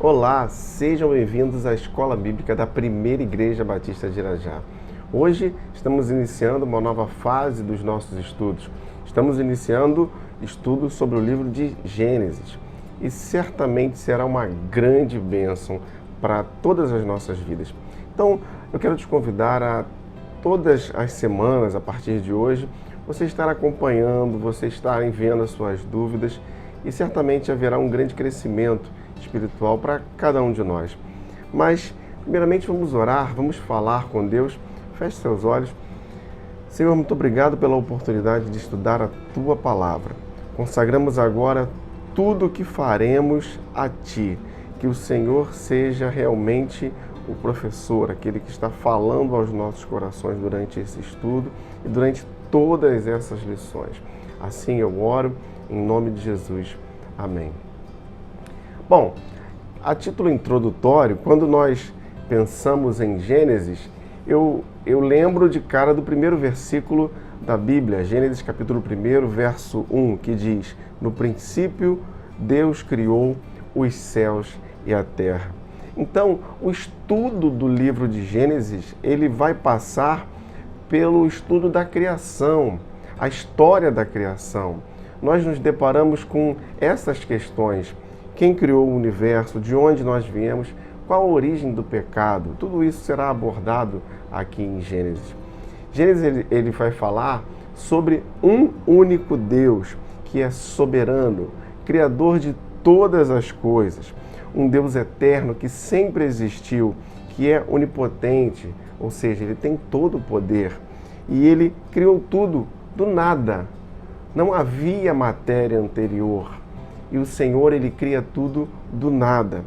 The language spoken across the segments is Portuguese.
Olá, sejam bem-vindos à Escola Bíblica da Primeira Igreja Batista de Irajá. Hoje estamos iniciando uma nova fase dos nossos estudos. Estamos iniciando estudos sobre o livro de Gênesis e certamente será uma grande bênção para todas as nossas vidas. Então, eu quero te convidar a todas as semanas, a partir de hoje, você estar acompanhando, você estar enviando as suas dúvidas e certamente haverá um grande crescimento espiritual para cada um de nós. Mas, primeiramente, vamos orar, vamos falar com Deus. Feche seus olhos. Senhor, muito obrigado pela oportunidade de estudar a Tua Palavra. Consagramos agora tudo o que faremos a Ti. Que o Senhor seja realmente o professor, aquele que está falando aos nossos corações durante esse estudo e durante todas essas lições. Assim eu oro, em nome de Jesus. Amém. Bom, a título introdutório, quando nós pensamos em Gênesis, eu lembro de cara do primeiro versículo da Bíblia, Gênesis capítulo 1, verso 1, que diz: no princípio, Deus criou os céus e a terra. Então, o estudo do livro de Gênesis, ele vai passar pelo estudo da criação, a história da criação. Nós nos deparamos com essas questões: quem criou o universo, de onde nós viemos, qual a origem do pecado. Tudo isso será abordado aqui em Gênesis. Gênesis ele vai falar sobre um único Deus que é soberano, criador de todas as coisas. Um Deus eterno que sempre existiu, que é onipotente, ou seja, ele tem todo o poder. E ele criou tudo do nada. Não havia matéria anterior. E o Senhor, ele cria tudo do nada.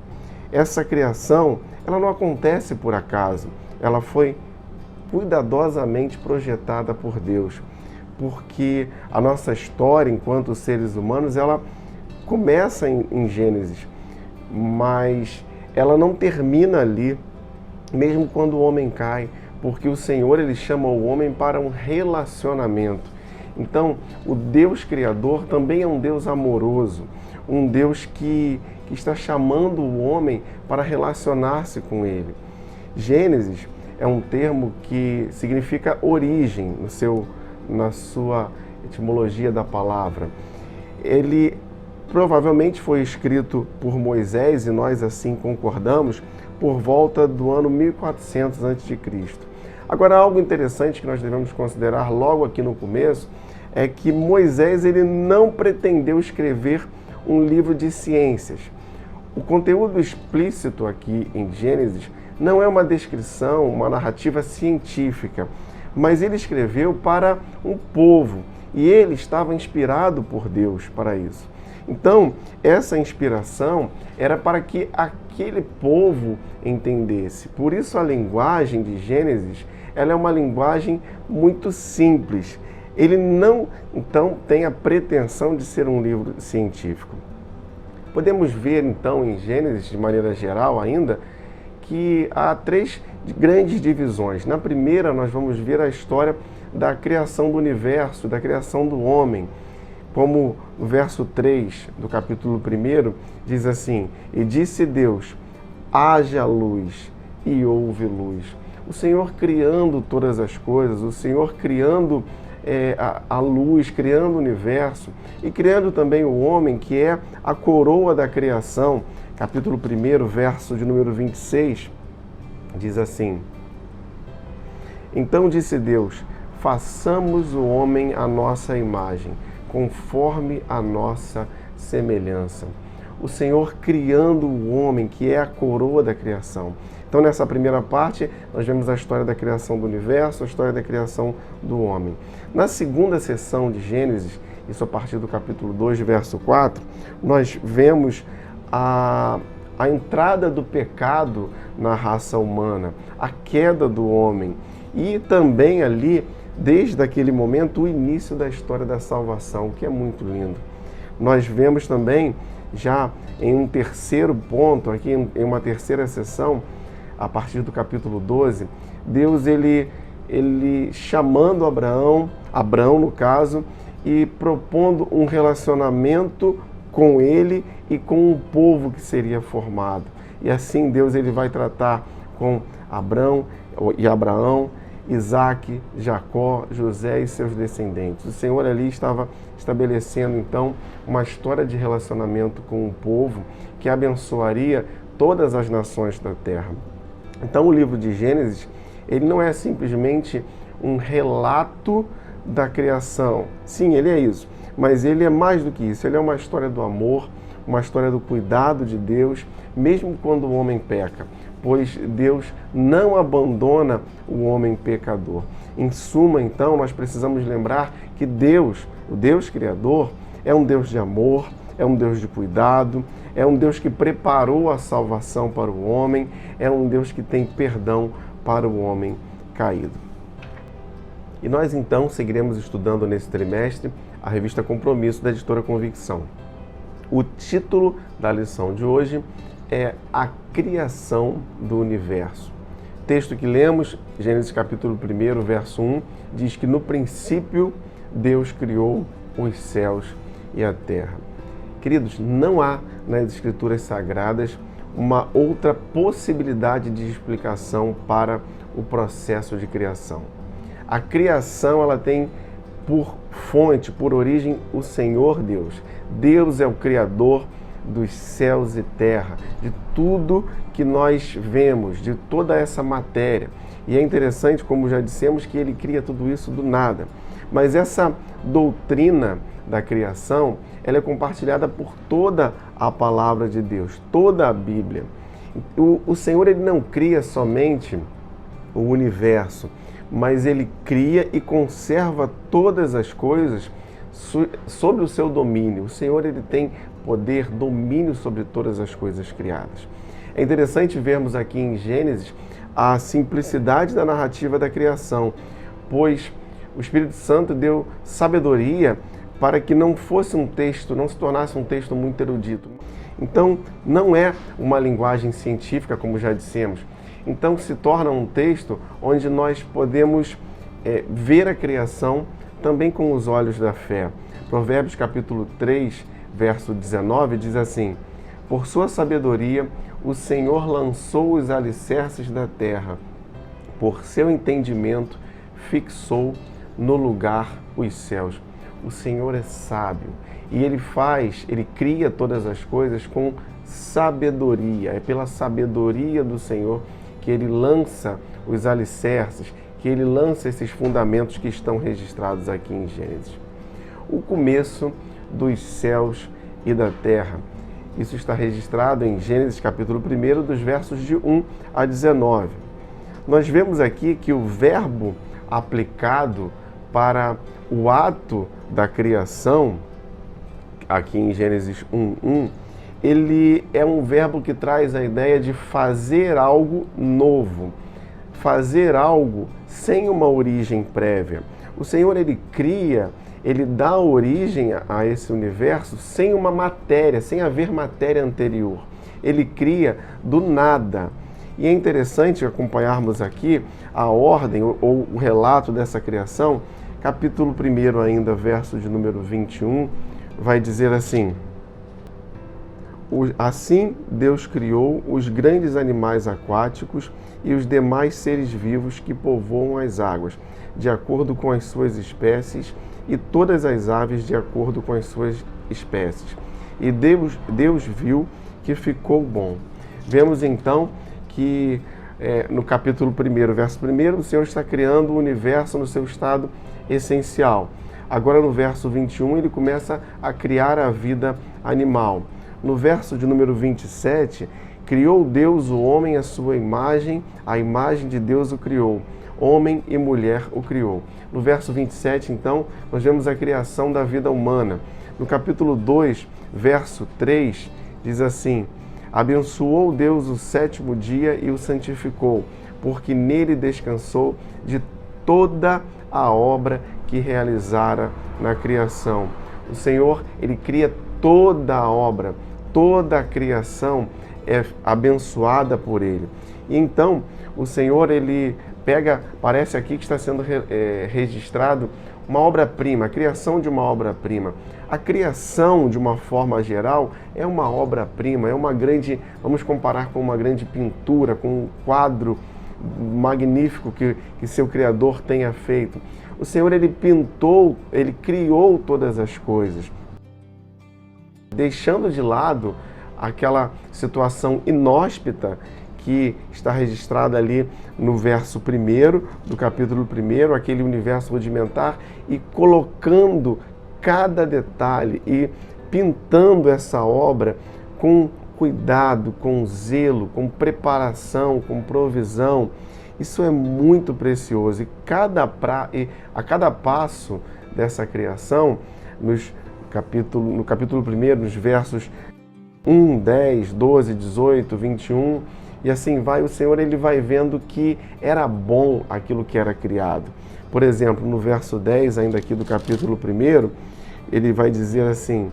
Essa criação, ela não acontece por acaso. Ela foi cuidadosamente projetada por Deus. Porque a nossa história, enquanto seres humanos, ela começa em Gênesis, mas ela não termina ali, mesmo quando o homem cai, porque o Senhor, ele chama o homem para um relacionamento. Então, o Deus Criador também é um Deus amoroso, um Deus que está chamando o homem para relacionar-se com ele. Gênesis é um termo que significa origem, na sua etimologia da palavra. Ele provavelmente foi escrito por Moisés, e nós assim concordamos, por volta do ano 1400 a.C. Agora, algo interessante que nós devemos considerar logo aqui no começo é que Moisés ele não pretendeu escrever um livro de ciências. O conteúdo explícito aqui em Gênesis não é uma descrição, uma narrativa científica, mas ele escreveu para um povo e ele estava inspirado por Deus para isso. Então, essa inspiração era para que aquele povo entendesse. Por isso a linguagem de Gênesis, ela é uma linguagem muito simples. Ele não, então, tem a pretensão de ser um livro científico. Podemos ver, então, em Gênesis, de maneira geral ainda, que há três grandes divisões. Na primeira, nós vamos ver a história da criação do universo, da criação do homem. Como o verso 3 do capítulo 1 diz assim: e disse Deus, haja luz, e houve luz. O Senhor criando todas as coisas, o Senhor criando a luz, criando o universo e criando também o homem, que é a coroa da criação. Capítulo 1, verso de número 26, diz assim: então disse Deus, façamos o homem à nossa imagem, conforme a nossa semelhança. O Senhor criando o homem, que é a coroa da criação. Então, nessa primeira parte, nós vemos a história da criação do universo, a história da criação do homem. Na segunda sessão de Gênesis, isso a partir do capítulo 2, verso 4, nós vemos a entrada do pecado na raça humana, a queda do homem e também ali, desde aquele momento, o início da história da salvação, que é muito lindo. Nós vemos também, já em um terceiro ponto, aqui em uma terceira sessão, a partir do capítulo 12, Deus ele chamando Abraão no caso, e propondo um relacionamento com ele e com o povo que seria formado. E assim Deus ele vai tratar com Abraão, Isaac, Jacó, José e seus descendentes. O Senhor ali estava estabelecendo então uma história de relacionamento com o povo que abençoaria todas as nações da terra. Então o livro de Gênesis, ele não é simplesmente um relato da criação. Sim, ele é isso, mas ele é mais do que isso. Ele é uma história do amor, uma história do cuidado de Deus, mesmo quando o homem peca, pois Deus não abandona o homem pecador. Em suma, então, nós precisamos lembrar que Deus, o Deus Criador, é um Deus de amor, é um Deus de cuidado, é um Deus que preparou a salvação para o homem, é um Deus que tem perdão para o homem caído. E nós então seguiremos estudando nesse trimestre a revista Compromisso da editora Convicção. O título da lição de hoje é A Criação do Universo. Texto que lemos, Gênesis capítulo 1, verso 1, diz que no princípio Deus criou os céus e a terra. Queridos, não há nas Escrituras Sagradas uma outra possibilidade de explicação para o processo de criação. A criação, ela tem por fonte, por origem, o Senhor Deus. Deus é o Criador dos céus e terra, de tudo que nós vemos, de toda essa matéria. E é interessante, como já dissemos, que Ele cria tudo isso do nada. Mas essa doutrina da criação, ela é compartilhada por toda a palavra de Deus, toda a Bíblia. O Senhor, Ele não cria somente o universo, mas Ele cria e conserva todas as coisas sob o seu domínio. O Senhor, Ele tem poder, domínio sobre todas as coisas criadas. É interessante vermos aqui em Gênesis a simplicidade da narrativa da criação, pois o Espírito Santo deu sabedoria para que não fosse um texto, não se tornasse um texto muito erudito. Então, não é uma linguagem científica, como já dissemos. Então, se torna um texto onde nós podemos ver a criação também com os olhos da fé. Provérbios capítulo 3, verso 19, diz assim: por sua sabedoria, o Senhor lançou os alicerces da terra. Por seu entendimento, fixou no lugar os céus. O Senhor é sábio e Ele cria todas as coisas com sabedoria. É pela sabedoria do Senhor que Ele lança os alicerces, que Ele lança esses fundamentos que estão registrados aqui em Gênesis. O começo dos céus e da terra. Isso está registrado em Gênesis capítulo 1, dos versos de 1 a 19. Nós vemos aqui que o verbo aplicado para o ato da criação, aqui em Gênesis 1:1, ele é um verbo que traz a ideia de fazer algo novo, fazer algo sem uma origem prévia. O Senhor, Ele cria, Ele dá origem a esse universo sem uma matéria, sem haver matéria anterior. Ele cria do nada. E é interessante acompanharmos aqui a ordem ou o relato dessa criação. Capítulo 1 ainda, verso de número 21, vai dizer assim: assim Deus criou os grandes animais aquáticos e os demais seres vivos que povoam as águas, de acordo com as suas espécies, e todas as aves de acordo com as suas espécies. E Deus viu que ficou bom. Vemos então que no capítulo 1, verso 1, o Senhor está criando o universo no seu estado essencial. Agora no verso 21 ele começa a criar a vida animal. No verso de número 27, criou Deus o homem à sua imagem, a imagem de Deus o criou. Homem e mulher o criou. No verso 27, então, nós vemos a criação da vida humana. No capítulo 2, verso 3, diz assim: abençoou Deus o sétimo dia e o santificou, porque nele descansou de toda a obra que realizara na criação. O Senhor, Ele cria toda a obra, toda a criação é abençoada por Ele. E então, o Senhor, Ele parece aqui que está sendo registrado uma obra-prima, a criação de uma obra-prima. A criação, de uma forma geral, é uma obra-prima, é uma grande, vamos comparar com uma grande pintura, com um quadro magnífico que seu Criador tenha feito. O Senhor, Ele pintou, Ele criou todas as coisas, deixando de lado aquela situação inóspita que está registrada ali no verso 1 do capítulo 1, aquele universo rudimentar, e colocando cada detalhe e pintando essa obra com cuidado, com zelo, com preparação, com provisão. Isso é muito precioso. E a cada passo dessa criação, no capítulo 1, nos versos 1, 10, 12, 18, 21, e assim vai, o Senhor, Ele vai vendo que era bom aquilo que era criado. Por exemplo, no verso 10, ainda aqui do capítulo 1, ele vai dizer assim,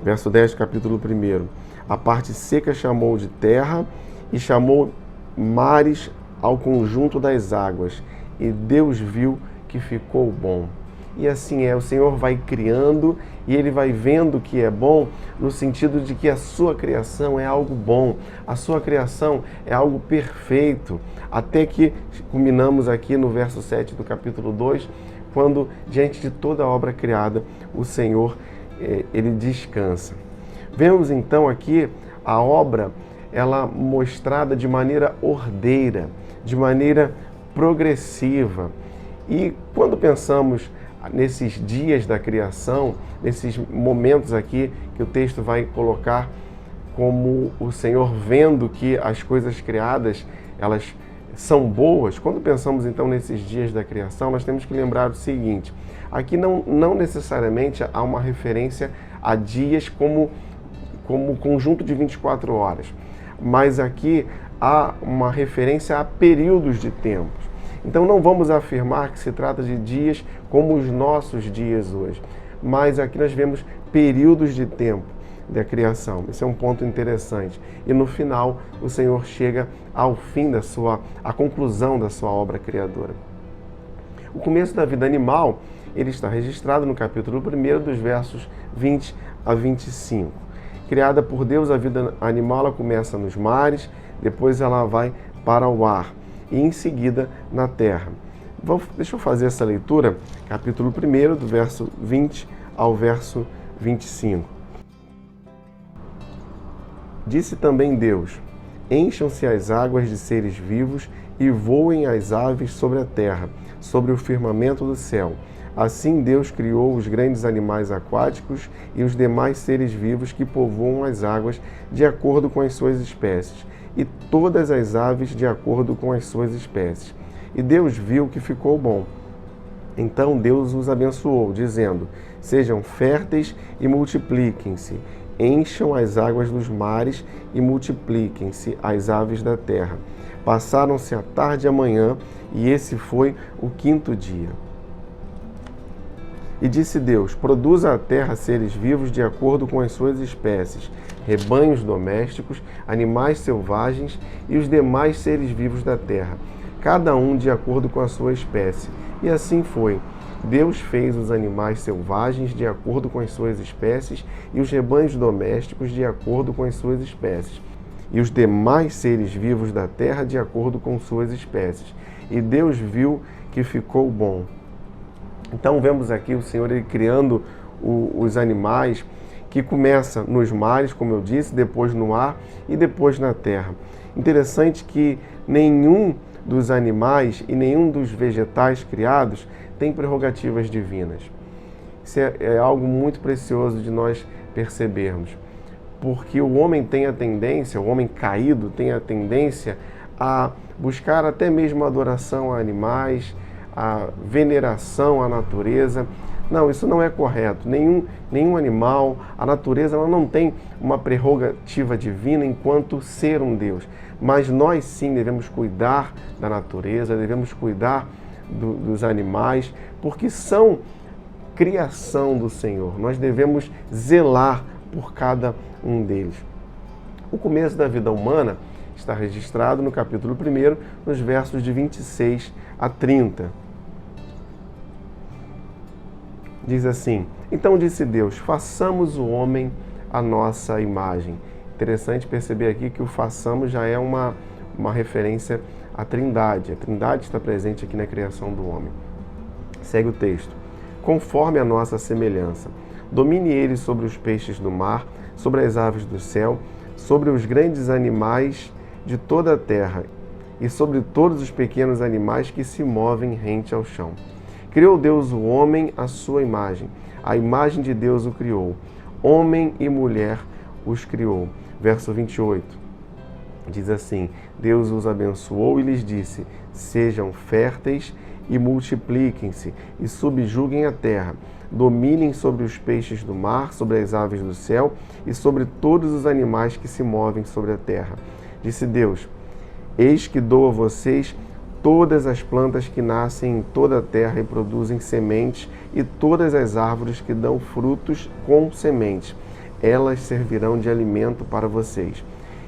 verso 10 do capítulo 1, a parte seca chamou de terra e chamou mares ao conjunto das águas, e Deus viu que ficou bom. E assim é, o Senhor vai criando e Ele vai vendo que é bom, no sentido de que a sua criação é algo bom, a sua criação é algo perfeito, até que culminamos aqui no verso 7 do capítulo 2, quando, diante de toda a obra criada, o Senhor, Ele descansa. Vemos então aqui a obra, ela mostrada de maneira ordeira, de maneira progressiva. E quando pensamos nesses dias da criação, nesses momentos aqui que o texto vai colocar como o Senhor vendo que as coisas criadas, elas são boas. Quando pensamos então nesses dias da criação, nós temos que lembrar o seguinte: aqui não necessariamente há uma referência a dias como conjunto de 24 horas, mas aqui há uma referência a períodos de tempos. Então não vamos afirmar que se trata de dias como os nossos dias hoje, mas aqui nós vemos períodos de tempo da criação. Esse é um ponto interessante. E no final, o Senhor chega ao fim à conclusão da sua obra criadora. O começo da vida animal, ele está registrado no capítulo 1, dos versos 20 a 25. Criada por Deus, a vida animal ela começa nos mares, depois ela vai para o ar e em seguida na terra. Deixa eu fazer essa leitura, capítulo 1, do verso 20 ao verso 25. Disse também Deus: encham-se as águas de seres vivos e voem as aves sobre a terra, sobre o firmamento do céu. Assim Deus criou os grandes animais aquáticos e os demais seres vivos que povoam as águas de acordo com as suas espécies, e todas as aves de acordo com as suas espécies. E Deus viu que ficou bom. Então Deus os abençoou, dizendo: sejam férteis e multipliquem-se, encham as águas dos mares e multipliquem-se as aves da terra. Passaram-se a tarde e a manhã, e esse foi o 5º dia. E disse Deus: produza a terra seres vivos de acordo com as suas espécies, rebanhos domésticos, animais selvagens e os demais seres vivos da terra, cada um de acordo com a sua espécie. E assim foi. Deus fez os animais selvagens de acordo com as suas espécies e os rebanhos domésticos de acordo com as suas espécies, e os demais seres vivos da terra de acordo com suas espécies. E Deus viu que ficou bom. Então vemos aqui o Senhor ele criando os animais, que começa nos mares, como eu disse, depois no ar e depois na terra. Interessante que nenhum dos animais e nenhum dos vegetais criados tem prerrogativas divinas. Isso é algo muito precioso de nós percebermos, porque o homem tem a tendência, o homem caído tem a tendência a buscar até mesmo adoração a animais, a veneração à natureza. Não, isso não é correto. Nenhum animal, a natureza, ela não tem uma prerrogativa divina enquanto ser um Deus. Mas nós sim devemos cuidar da natureza, devemos cuidar dos animais, porque são criação do Senhor. Nós devemos zelar por cada um deles. O começo da vida humana está registrado no capítulo 1, nos versos de 26 a 30. diz assim: então disse Deus, façamos o homem à nossa imagem. Interessante perceber aqui que o façamos já é uma referência à Trindade. A Trindade está presente aqui na criação do homem. Segue o texto. Conforme a nossa semelhança, domine ele sobre os peixes do mar, sobre as aves do céu, sobre os grandes animais de toda a terra e sobre todos os pequenos animais que se movem rente ao chão. Criou Deus o homem à sua imagem. A imagem de Deus o criou. Homem e mulher os criou. Verso 28. Diz assim: Deus os abençoou e lhes disse: sejam férteis e multipliquem-se e subjuguem a terra. Dominem sobre os peixes do mar, sobre as aves do céu e sobre todos os animais que se movem sobre a terra. Disse Deus: eis que dou a vocês todas as plantas que nascem em toda a terra e produzem sementes, e todas as árvores que dão frutos com sementes. Elas servirão de alimento para vocês.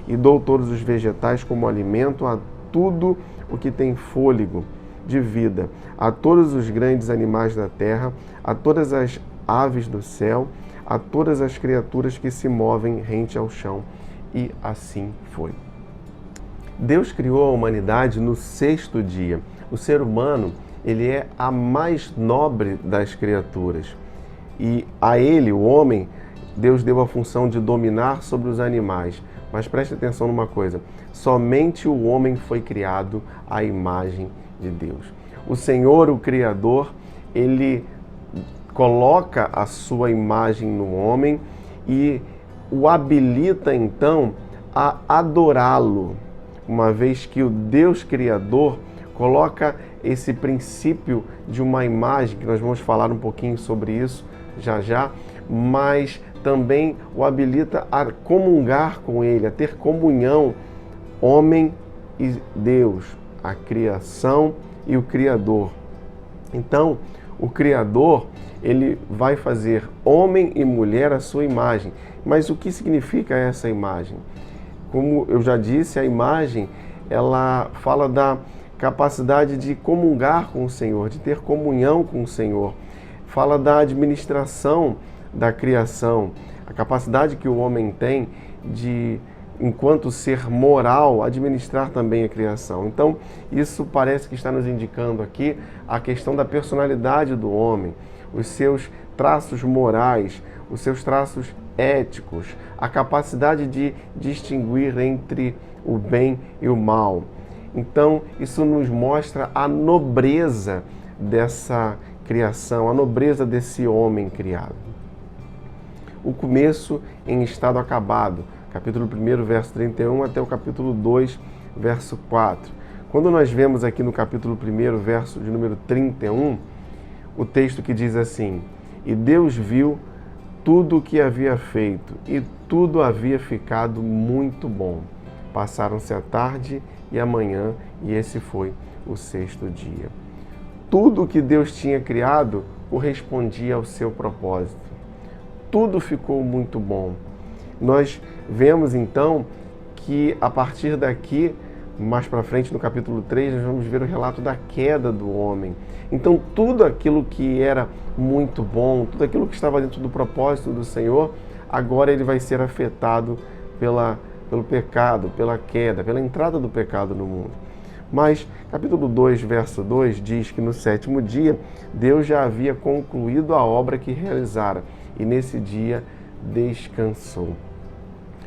E dou todos os vegetais como alimento a tudo o que tem fôlego de vida, a todos os grandes animais da terra, a todas as aves do céu, a todas as criaturas que se movem rente ao chão. E assim foi. Deus criou a humanidade no sexto dia. O ser humano, ele é a mais nobre das criaturas. E a ele, o homem, Deus deu a função de dominar sobre os animais. Mas preste atenção numa coisa: somente o homem foi criado à imagem de Deus. O Senhor, o Criador, ele coloca a sua imagem no homem e o habilita então a adorá-lo, uma vez que o Deus Criador coloca esse princípio de uma imagem, que nós vamos falar um pouquinho sobre isso já já, mas também o habilita a comungar com ele, a ter comunhão, homem e Deus, a criação e o Criador. Então, o Criador, ele vai fazer homem e mulher à sua imagem. Mas o que significa essa imagem? Como eu já disse, a imagem, ela fala da capacidade de comungar com o Senhor, de ter comunhão com o Senhor. Fala da administração da criação, a capacidade que o homem tem de, enquanto ser moral, administrar também a criação. Então, isso parece que está nos indicando aqui a questão da personalidade do homem, os seus traços morais, os seus traços éticos, a capacidade de distinguir entre o bem e o mal. Então, isso nos mostra a nobreza dessa criação, a nobreza desse homem criado. O começo em estado acabado, capítulo 1, verso 31 até o capítulo 2, verso 4. Quando nós vemos aqui no capítulo 1, verso de número 31, o texto que diz assim: e Deus viu tudo o que havia feito, e tudo havia ficado muito bom. Passaram-se a tarde e a manhã, e esse foi o sexto dia. Tudo o que Deus tinha criado correspondia ao seu propósito. Tudo ficou muito bom. Nós vemos então que a partir daqui, mais para frente no capítulo 3, nós vamos ver o relato da queda do homem. Então tudo aquilo que era muito bom, tudo aquilo que estava dentro do propósito do Senhor, agora ele vai ser afetado pelo pecado, pela queda, pela entrada do pecado no mundo. Mas capítulo 2, verso 2 diz que no sétimo dia Deus já havia concluído a obra que realizara e nesse dia descansou.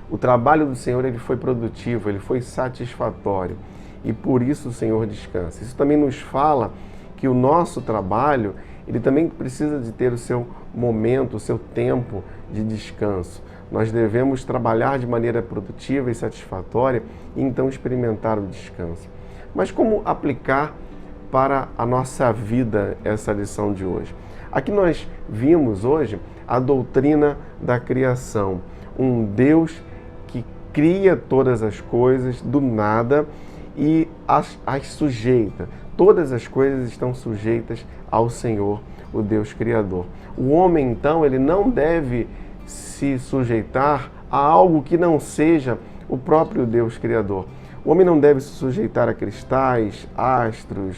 O trabalho do Senhor, ele foi produtivo, ele foi satisfatório e por isso o Senhor descansa. Isso também nos fala que o nosso trabalho, ele também precisa de ter o seu momento, o seu tempo de descanso. Nós devemos trabalhar de maneira produtiva e satisfatória e então experimentar o descanso. Mas como aplicar para a nossa vida essa lição de hoje? Aqui nós vimos hoje a doutrina da criação. Um Deus que cria todas as coisas do nada e as sujeita. Todas as coisas estão sujeitas ao Senhor, o Deus Criador. O homem, então, ele não deve se sujeitar a algo que não seja o próprio Deus Criador. O homem não deve se sujeitar a cristais, astros,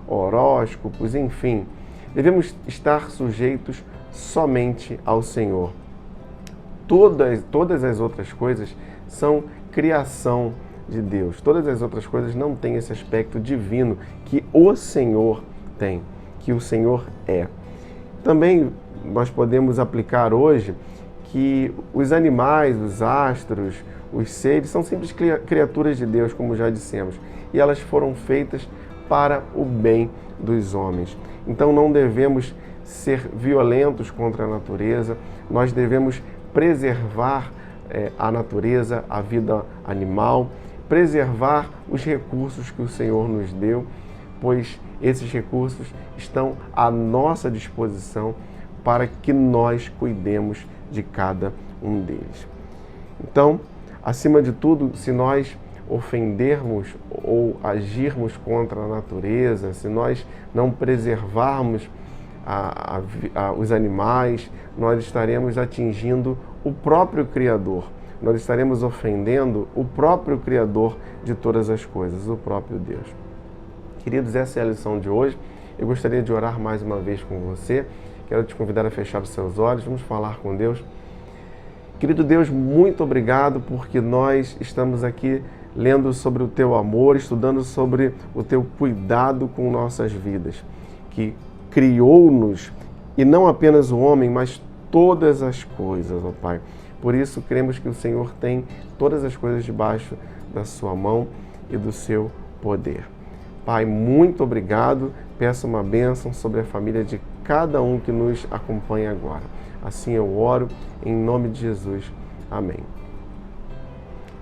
horóscopos, enfim. Devemos estar sujeitos somente ao Senhor. Todas as outras coisas são criação de Deus. Todas as outras coisas não têm esse aspecto divino que o Senhor tem, que o Senhor é. Também nós podemos aplicar hoje que os animais, os astros, os seres são simples criaturas de Deus, como já dissemos, e elas foram feitas para o bem dos homens. Então não devemos ser violentos contra a natureza, nós devemos preservar a natureza, a vida animal, preservar os recursos que o Senhor nos deu, pois esses recursos estão à nossa disposição para que nós cuidemos de cada um deles. Então, acima de tudo, se nós ofendermos ou agirmos contra a natureza, se nós não preservarmos os animais, nós estaremos atingindo o próprio Criador. Nós estaremos ofendendo o próprio Criador de todas as coisas, o próprio Deus. Queridos, essa é a lição de hoje. Eu gostaria de orar mais uma vez com você. Quero te convidar a fechar os seus olhos. Vamos falar com Deus. Querido Deus, muito obrigado porque nós estamos aqui lendo sobre o Teu amor, estudando sobre o Teu cuidado com nossas vidas, que criou-nos, e não apenas o homem, mas todas as coisas, ó Pai. Por isso, cremos que o Senhor tem todas as coisas debaixo da Sua mão e do Seu poder. Pai, muito obrigado. Peço uma bênção sobre a família de cada um que nos acompanha agora. Assim eu oro, em nome de Jesus. Amém.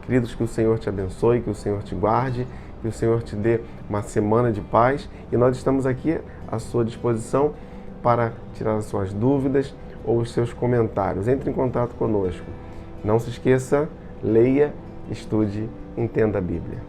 Queridos, que o Senhor te abençoe, que o Senhor te guarde, que o Senhor te dê uma semana de paz. E nós estamos aqui à sua disposição para tirar as suas dúvidas ou os seus comentários. Entre em contato conosco. Não se esqueça, leia, estude, entenda a Bíblia.